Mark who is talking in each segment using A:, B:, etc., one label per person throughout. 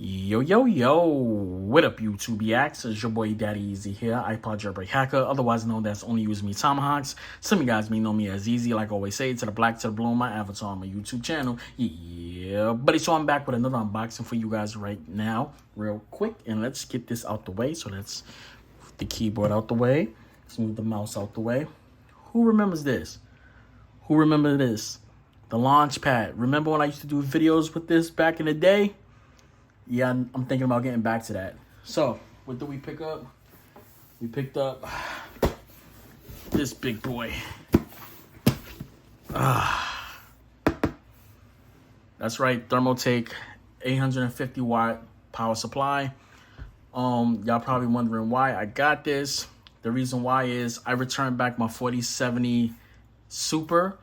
A: Yo, yo, yo, what up, YouTubiacs? It's your boy Daddy Easy here, iPod jailbreak hacker, otherwise known as Only Use Me Tomahawks. Some of you guys may know me as Easy, like I always say, to the black, to the blue, my avatar on my YouTube channel. Yeah, buddy, so I'm back with another unboxing for you guys right now, real quick, and let's get this out the way. So let's move the keyboard out the way, let's move the mouse out the way. Who remembers this? Who remembers this? The launch pad. Remember when I used to do videos with this back in the day? Yeah, I'm thinking about getting back to that. So, what did we pick up? We picked up this big boy. That's right, Thermaltake 850 watt power supply. Y'all probably wondering why I got this. The reason why is I returned back my 4070 Super.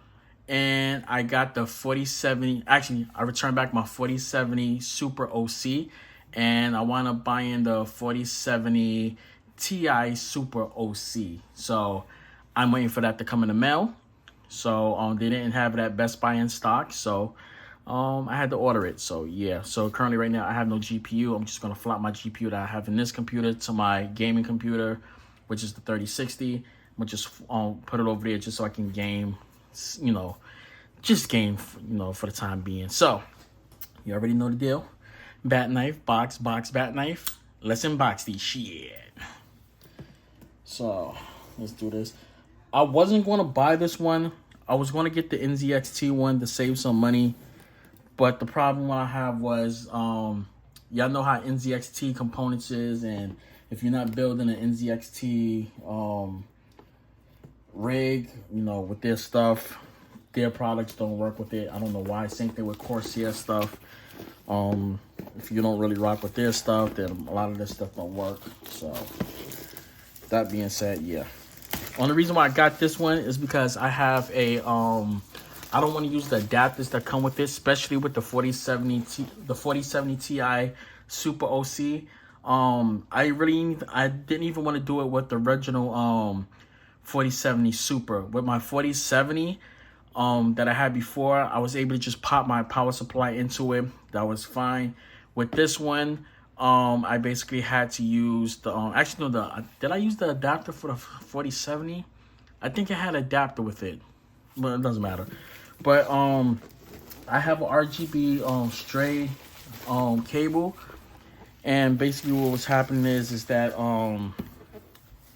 A: And I got the 4070, actually, I returned back my 4070 Super OC, and I wound up buying the 4070 Ti Super OC. So I'm waiting for that to come in the mail. So they didn't have it at Best Buy in stock, so I had to order it. So yeah, so currently right now I have no GPU. I'm just gonna flop my GPU that I have in this computer to my gaming computer, which is the 3060. I'm gonna just put it over there just so I can game. Just game, for the time being. So, you already know the deal. Bat knife, box, bat knife. Let's unbox these shit. So, let's do this. I wasn't going to buy this one. I was going to get the NZXT one to save some money. But the problem I have was, y'all know how NZXT components is. And if you're not building an NZXT rig, with their stuff, their products don't work with it. I don't know why. Same thing with Corsair stuff. If you don't really rock with their stuff, then a lot of this stuff don't work. So that being said, yeah. Only reason why I got this one is because I have a I don't want to use the adapters that come with it, especially with the 4070 Ti Super OC. I didn't even want to do it with the original 4070 Super. With my 4070 that I had before, I was able to just pop my power supply into it. That was fine. With this one, I basically had to use the did I use the adapter for the 4070? I think it had an adapter with it, but it doesn't matter. But I have a RGB stray cable, and basically what was happening is that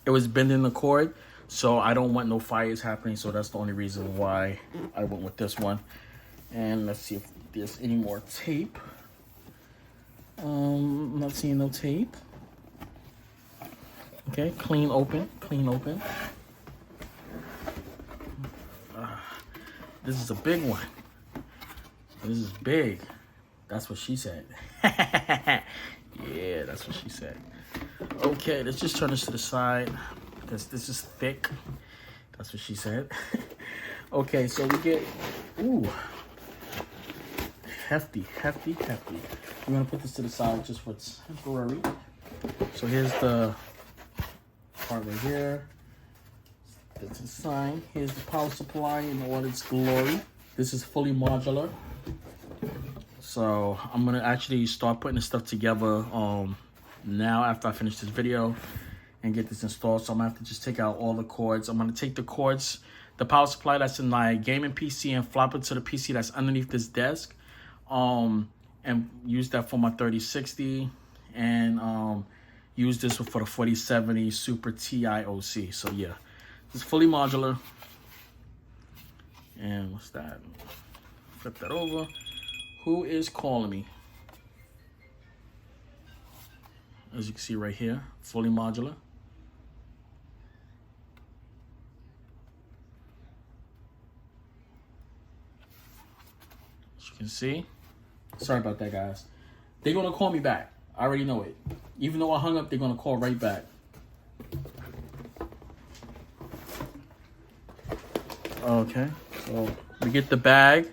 A: it was bending the cord. So I don't want no fires happening. So that's the only reason why I went with this one. And let's see if there's any more tape. I'm not seeing no tape. Okay, clean open. This is a big one. This is big. That's what she said. Yeah, that's what she said. Okay, let's just turn this to the side, because this is thick. That's what she said. Okay, so we get, hefty. We're gonna put this to the side just for temporary. So here's the part right here. That's the sign. Here's the power supply in all its glory. This is fully modular. So I'm gonna actually start putting this stuff together now after I finish this video and get this installed. So I'm gonna have to just take out all the cords. I'm gonna take the cords, the power supply that's in my gaming PC, and flop it to the PC that's underneath this desk, and use that for my 3060, and use this for the 4070 Super Ti OC. So yeah, it's fully modular. And what's that? Flip that over. Who is calling me? As you can see right here, fully modular. As you can see. Sorry about that, guys. They're gonna call me back. I already know it. Even though I hung up, they're gonna call right back. Okay, so we get the bag.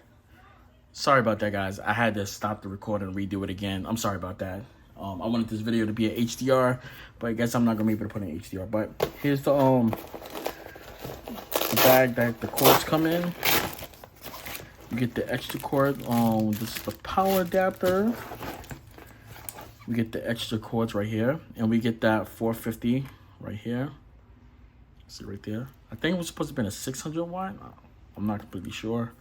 A: Sorry about that, guys. I had to stop the recording and redo it again. I'm sorry about that. I wanted this video to be an HDR, but I guess I'm not gonna be able to put in HDR. But here's the bag that the cords come in. You get the extra cord. This is the power adapter. We get the extra cords right here, and we get that 450 right here. See right there. I think it was supposed to be a 600 watt. I'm not completely sure.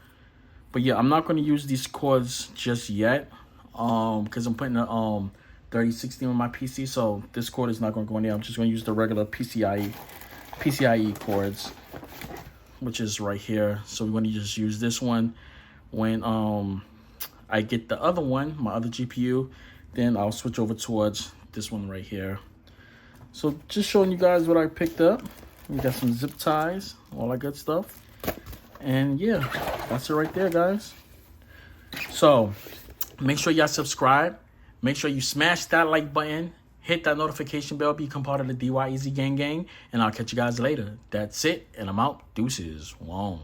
A: But yeah, I'm not going to use these cords just yet, because I'm putting a 3060 on my PC, so this cord is not going to go in there. I'm just going to use the regular PCIe cords, which is right here. So we're going to just use this one. When I get the other one, my other GPU, then I'll switch over towards this one right here. So just showing you guys what I picked up. We got some zip ties, all that good stuff. And yeah, that's it right there, guys. So make sure y'all subscribe. Make sure you smash that like button. Hit that notification bell. Become part of the DY Easy Gang. And I'll catch you guys later. That's it. And I'm out. Deuces. Wow.